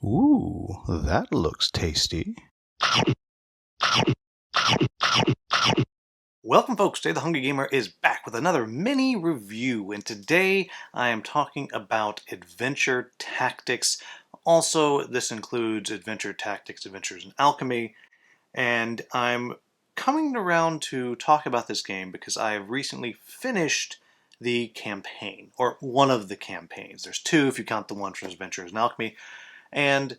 Ooh, that looks tasty. Welcome folks, today the Hungry Gamer is back with another mini review, and today I am talking about adventure tactics. Also, this includes adventure tactics, adventures in alchemy, and I'm coming around to talk about this game because I have recently finished the campaign, or one of the campaigns. There's two if you count the one from Adventures in Alchemy, and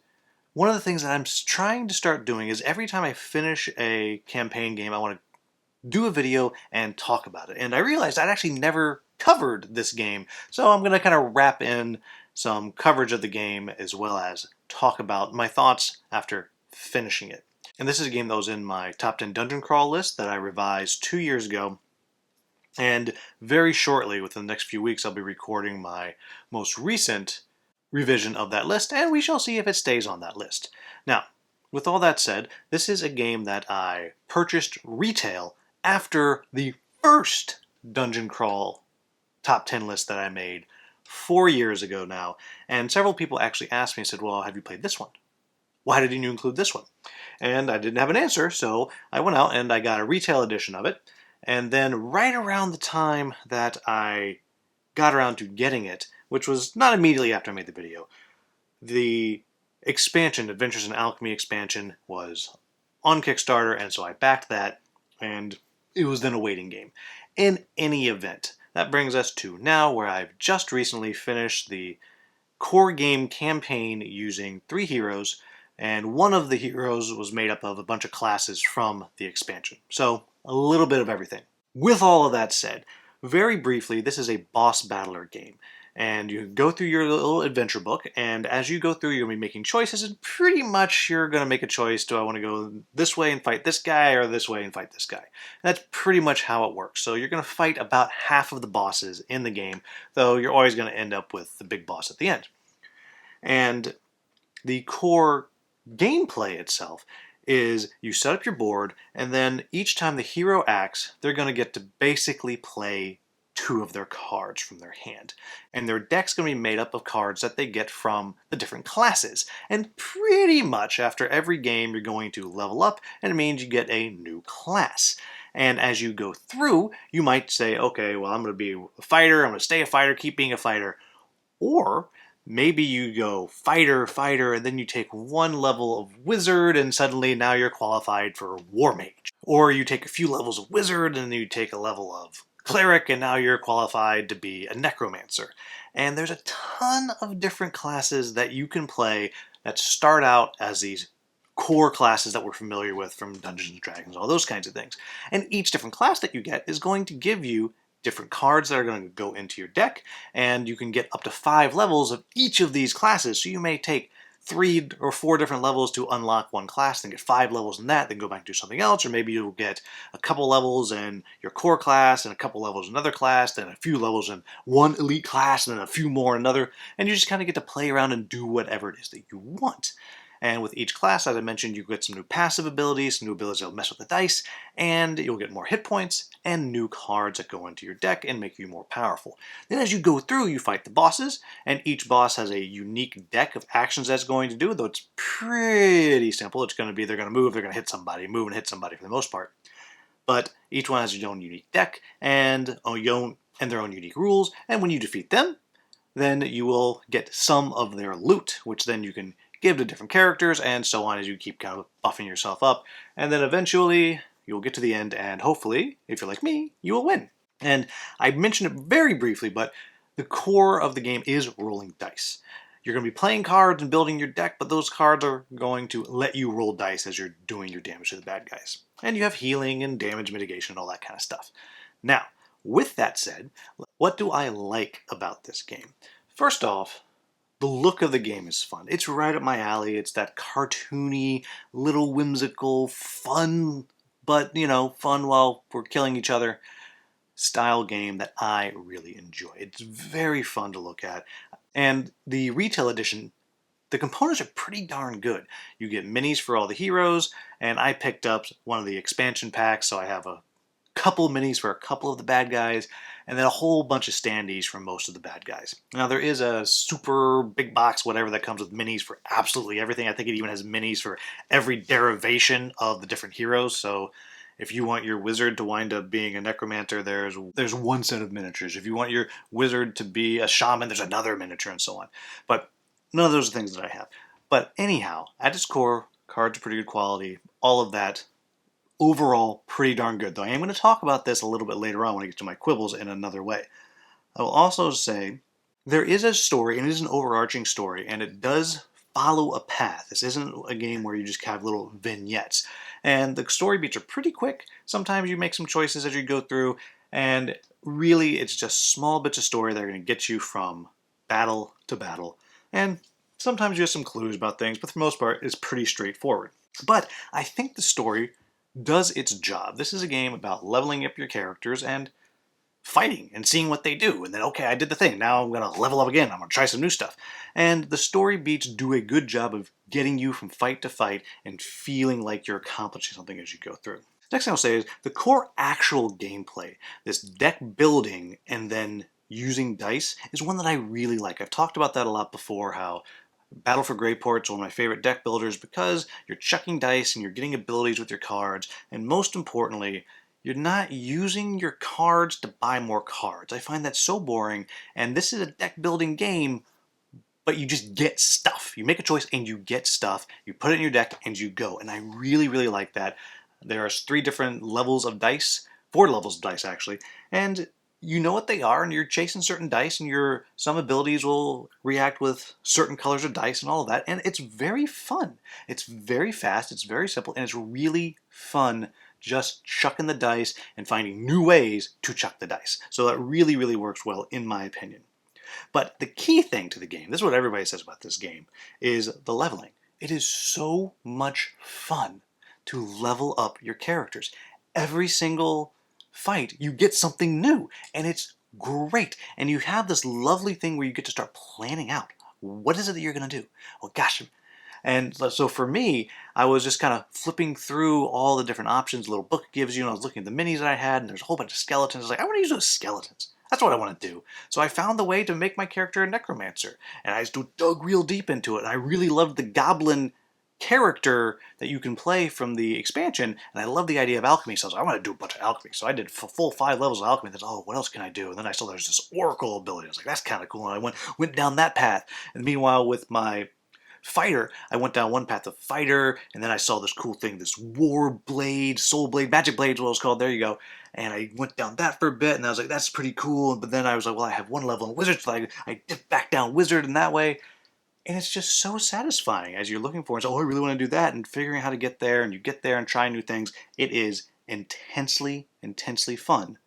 one of the things that I'm trying to start doing is every time I finish a campaign game, I want to do a video and talk about it. And I realized I'd actually never covered this game, so I'm going to kind of wrap in some coverage of the game as well as talk about my thoughts after finishing it. And this is a game that was in my top 10 dungeon crawl list that I revised 2 years ago. And very shortly, within the next few weeks, I'll be recording my most recent revision of that list, and we shall see if it stays on that list. Now, with all that said, this is a game that I purchased retail after the first dungeon crawl top 10 list that I made 4 years ago now, and several people actually asked me and said, well, have you played this one? Why didn't you include this one? And I didn't have an answer, so I went out and I got a retail edition of it, and then right around the time that I got around to getting it, which was not immediately after I made the video, the expansion, Adventures in Alchemy expansion, was on Kickstarter, and so I backed that, and it was then a waiting game. In any event, that brings us to now, where I've just recently finished the core game campaign using 3 heroes, and one of the heroes was made up of a bunch of classes from the expansion. So, a little bit of everything. With all of that said, very briefly, this is a boss battler game. And you go through your little adventure book, and as you go through, you're going to be making choices, and pretty much you're going to make a choice. Do I want to go this way and fight this guy, or this way and fight this guy? And that's pretty much how it works. So you're going to fight about half of the bosses in the game, though you're always going to end up with the big boss at the end. And the core gameplay itself is you set up your board, and then each time the hero acts, they're going to get to basically play 2 of their cards from their hand. And their deck's going to be made up of cards that they get from the different classes. And pretty much after every game, you're going to level up, and it means you get a new class. And as you go through, you might say, okay, well, I'm going to be a fighter, I'm going to stay a fighter, keep being a fighter. Or maybe you go fighter, fighter, and then you take 1 level of wizard, and suddenly now you're qualified for war mage. Or you take a few levels of wizard, and then you take a level of cleric, and now you're qualified to be a necromancer. And there's a ton of different classes that you can play that start out as these core classes that we're familiar with from Dungeons & Dragons, all those kinds of things. And each different class that you get is going to give you different cards that are going to go into your deck, and you can get up to 5 levels of each of these classes. So you may take 3 or 4 different levels to unlock one class, then get 5 levels in that, then go back and do something else, or maybe you'll get a couple levels in your core class, and a couple levels in another class, then a few levels in one elite class, and then a few more in another, and you just kind of get to play around and do whatever it is that you want. And with each class, as I mentioned, you get some new passive abilities, some new abilities that will mess with the dice, and you'll get more hit points and new cards that go into your deck and make you more powerful. Then as you go through, you fight the bosses, and each boss has a unique deck of actions that's going to do, though it's pretty simple. It's going to be they're going to move, they're going to hit somebody, move and hit somebody for the most part. But each one has its own unique deck and their own unique rules, and when you defeat them, then you will get some of their loot, which then you can give to different characters, and so on as you keep kind of buffing yourself up. And then eventually, you'll get to the end, and hopefully, if you're like me, you will win. And I mentioned it very briefly, but the core of the game is rolling dice. You're going to be playing cards and building your deck, but those cards are going to let you roll dice as you're doing your damage to the bad guys. And you have healing and damage mitigation and all that kind of stuff. Now, with that said, what do I like about this game? First off, the look of the game is fun. It's right up my alley. It's that cartoony, little whimsical, fun, but, fun while we're killing each other style game that I really enjoy. It's very fun to look at. And the retail edition, the components are pretty darn good. You get minis for all the heroes, and I picked up one of the expansion packs, so I have a couple minis for a couple of the bad guys, and then a whole bunch of standees from most of the bad guys. Now there is a super big box, whatever, that comes with minis for absolutely everything. I think it even has minis for every derivation of the different heroes. So if you want your wizard to wind up being a necromancer, there's one set of miniatures. If you want your wizard to be a shaman, there's another miniature, and so on. But none of those are things that I have. But anyhow, at its core, cards are pretty good quality. All of that. Overall, pretty darn good. Though I am going to talk about this a little bit later on when I get to my quibbles in another way. I will also say there is a story, and it is an overarching story, and it does follow a path. This isn't a game where you just have little vignettes. And the story beats are pretty quick. Sometimes you make some choices as you go through, and really it's just small bits of story that are going to get you from battle to battle. And sometimes you have some clues about things, but for the most part, it's pretty straightforward. But I think the story does its job. This is a game about leveling up your characters and fighting and seeing what they do. And then, okay, I did the thing. Now I'm going to level up again. I'm going to try some new stuff. And the story beats do a good job of getting you from fight to fight and feeling like you're accomplishing something as you go through. Next thing I'll say is the core actual gameplay, this deck building and then using dice, is one that I really like. I've talked about that a lot before, how Battle for Greyport's one of my favorite deck builders because you're chucking dice and you're getting abilities with your cards, and most importantly, you're not using your cards to buy more cards. I find that so boring, and this is a deck building game, but you just get stuff. You make a choice and you get stuff, you put it in your deck and you go, and I really, really like that. There are 3 different levels of dice, 4 levels of dice actually, and you know what they are, and you're chasing certain dice, and some abilities will react with certain colors of dice and all of that, and it's very fun. It's very fast, it's very simple, and it's really fun just chucking the dice and finding new ways to chuck the dice. So that really, really works well, in my opinion. But the key thing to the game, this is what everybody says about this game, is the leveling. It is so much fun to level up your characters. Every single fight, you get something new, and it's great. And you have this lovely thing where you get to start planning out, what is it that you're going to do? Well, gosh. And so for me, I was just kind of flipping through all the different options the little book gives you, and I was looking at the minis that I had, and there's a whole bunch of skeletons. I was like, I want to use those skeletons. That's what I want to do. So I found the way to make my character a necromancer, and I dug real deep into it, and I really loved the goblin character that you can play from the expansion, and I love the idea of alchemy, so I was like, I want to do a bunch of alchemy. So I did full 5 levels of alchemy, and then, oh, what else can I do? And then I saw there's this oracle ability. I was like, that's kind of cool, and I went down that path. And meanwhile, with my fighter, I went down one path of fighter, and then I saw this cool thing, this war blade, soul blade, magic blade is what it's called, there you go. And I went down that for a bit, and I was like, that's pretty cool. But then I was like, well, I have 1 level in wizard, so I dipped back down wizard in that way. And it's just so satisfying as you're looking for it. So, oh, I really want to do that, and figuring out how to get there, and you get there and try new things. It is intensely, intensely fun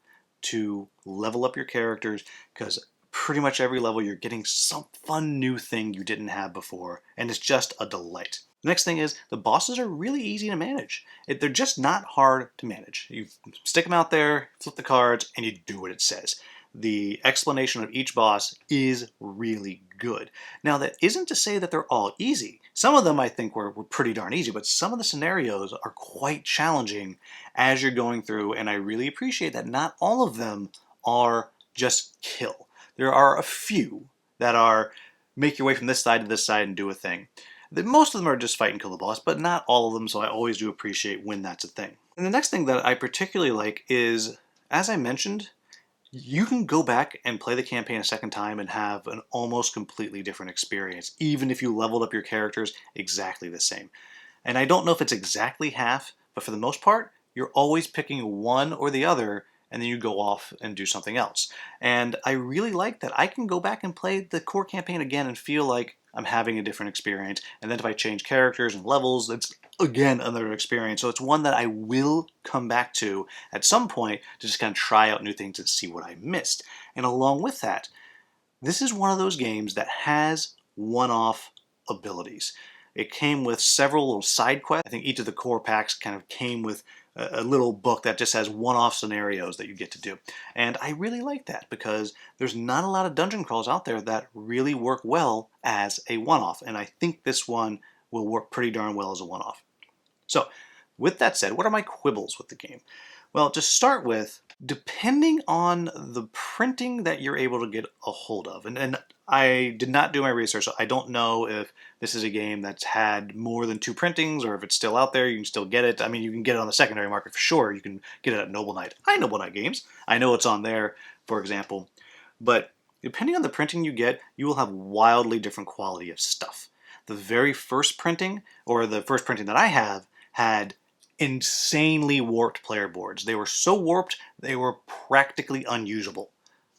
to level up your characters, because pretty much every level you're getting some fun new thing you didn't have before, and it's just a delight. The next thing is the bosses are really easy to manage. They're just not hard to manage. You stick them out there, flip the cards, and you do what it says. The explanation of each boss is really good. Now, that isn't to say that they're all easy. Some of them I think were pretty darn easy, but some of the scenarios are quite challenging as you're going through, and I really appreciate that not all of them are just kill. There are a few that are make your way from this side to this side and do a thing. Most of them are just fight and kill the boss, but not all of them, so I always do appreciate when that's a thing. And the next thing that I particularly like is, as I mentioned, you can go back and play the campaign a second time and have an almost completely different experience, even if you leveled up your characters exactly the same. And I don't know if it's exactly half, but for the most part, you're always picking one or the other, and then you go off and do something else. And I really like that. I can go back and play the core campaign again and feel like I'm having a different experience. And then if I change characters and levels, it's again another experience. So it's one that I will come back to at some point to just kind of try out new things and see what I missed. And along with that, this is one of those games that has one-off abilities. It came with several little side quests. I think each of the core packs kind of came with a little book that just has one-off scenarios that you get to do. And I really like that because there's not a lot of dungeon crawls out there that really work well as a one-off. And I think this one will work pretty darn well as a one-off. So, with that said, what are my quibbles with the game? Well, to start with, depending on the printing that you're able to get a hold of, and I did not do my research, so I don't know if this is a game that's had more than 2 printings, or if it's still out there, you can still get it. I mean, you can get it on the secondary market for sure. You can get it at Noble Knight. I Noble Knight Games. I know it's on there, for example. But depending on the printing you get, you will have wildly different quality of stuff. The very first printing, or the first printing that I have, had insanely warped player boards. They were so warped, they were practically unusable.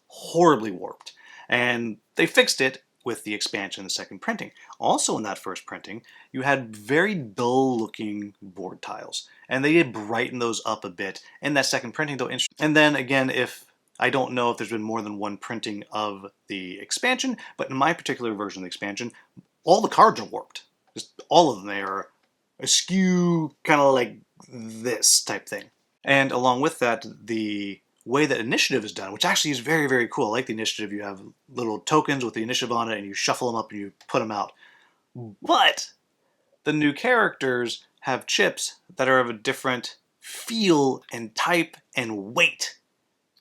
Horribly warped. And they fixed it with the expansion and the second printing. Also in that first printing, you had very dull looking board tiles. And they did brighten those up a bit in that second printing though. And then again, I don't know if there's been more than one printing of the expansion, but in my particular version of the expansion, all the cards are warped. Just all of them. They are askew, kind of like this type thing. And along with that, the way that initiative is done, which actually is very, very cool. I like the initiative. You have little tokens with the initiative on it, and you shuffle them up and you put them out. But the new characters have chips that are of a different feel and type and weight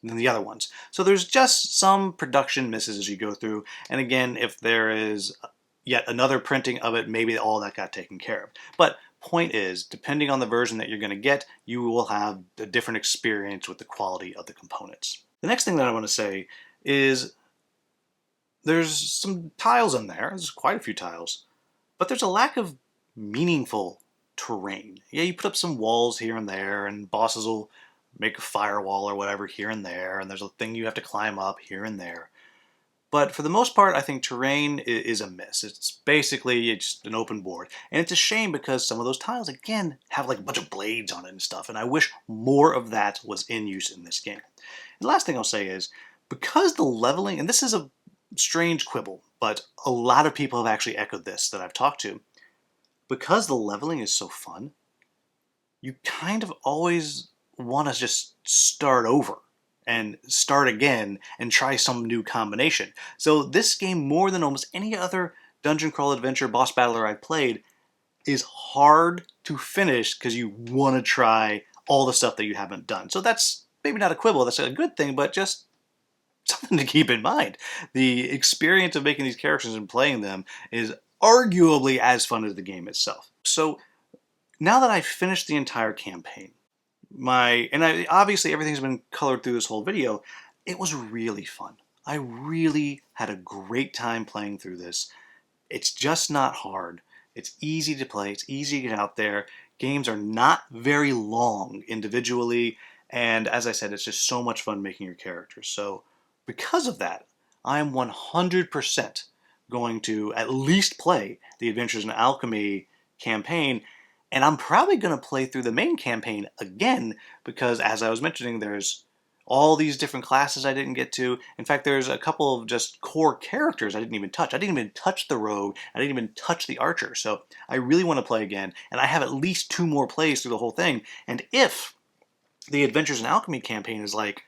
than the other ones. So there's just some production misses as you go through. And again, if there is yet another printing of it, maybe all that got taken care of. But point is, depending on the version that you're going to get, you will have a different experience with the quality of the components. The next thing that I want to say is there's some tiles in there. There's quite a few tiles. But there's a lack of meaningful terrain. Yeah, you put up some walls here and there, and bosses will make a firewall or whatever here and there, and there's a thing you have to climb up here and there. But for the most part, I think terrain is a miss. It's basically just an open board. And it's a shame because some of those tiles, again, have like a bunch of blades on it and stuff. And I wish more of that was in use in this game. And the last thing I'll say is, because the leveling, and this is a strange quibble, but a lot of people have actually echoed this that I've talked to. Because the leveling is so fun, you kind of always want to just start over and start again and try some new combination. So this game, more than almost any other dungeon crawl adventure boss battler I've played, is hard to finish because you want to try all the stuff that you haven't done. So that's maybe not a quibble, that's a good thing, but just something to keep in mind. The experience of making these characters and playing them is arguably as fun as the game itself. So now that I've finished the entire campaign, obviously everything's been colored through this whole video, it was really fun. I really had a great time playing through this. It's just not hard. It's easy to play. It's easy to get out there. Games are not very long individually, and as I said, it's just so much fun making your characters. So because of that, I'm 100% going to at least play the Adventures in Alchemy campaign, and I'm probably going to play through the main campaign again because, as I was mentioning, there's all these different classes I didn't get to. In fact, there's a couple of just core characters I didn't even touch. I didn't even touch the rogue. I didn't even touch the archer. So I really want to play again, and I have at least 2 more plays through the whole thing. And if the Adventures in Alchemy campaign is like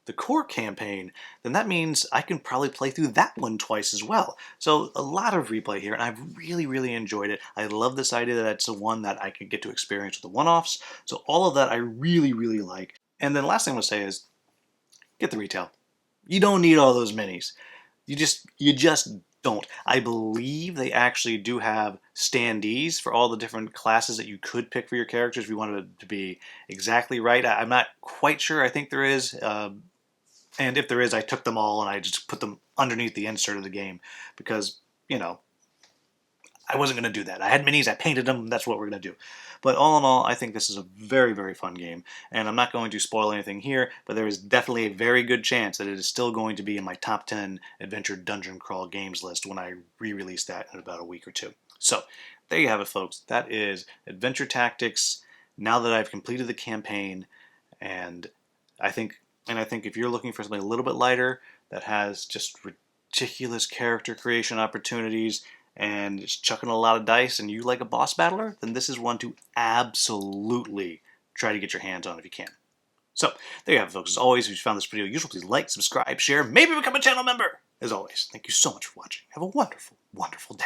the core campaign, then that means I can probably play through that one twice as well. So a lot of replay here, and I've really, really enjoyed it. I love this idea that it's the one that I could get to experience with the one-offs. So all of that I really, really like. And then last thing I'm going to say is, get the retail. You don't need all those minis. You just don't. I believe they actually do have standees for all the different classes that you could pick for your characters if you wanted it to be exactly right. I'm not quite sure. I think there is. And if there is, I took them all and I just put them underneath the insert of the game because, you know, I wasn't going to do that. I had minis, I painted them, that's what we're going to do. But all in all, I think this is a very, very fun game. And I'm not going to spoil anything here, but there is definitely a very good chance that it is still going to be in my top 10 adventure dungeon crawl games list when I re-release that in about a week or 2. So, there you have it, folks. That is Adventure Tactics, now that I've completed the campaign. And I think if you're looking for something a little bit lighter that has just ridiculous character creation opportunities and just chucking a lot of dice and you like a boss battler, then this is one to absolutely try to get your hands on if you can. So, there you have it, folks. As always, if you found this video useful, please like, subscribe, share, maybe become a channel member. As always, thank you so much for watching. Have a wonderful, wonderful day.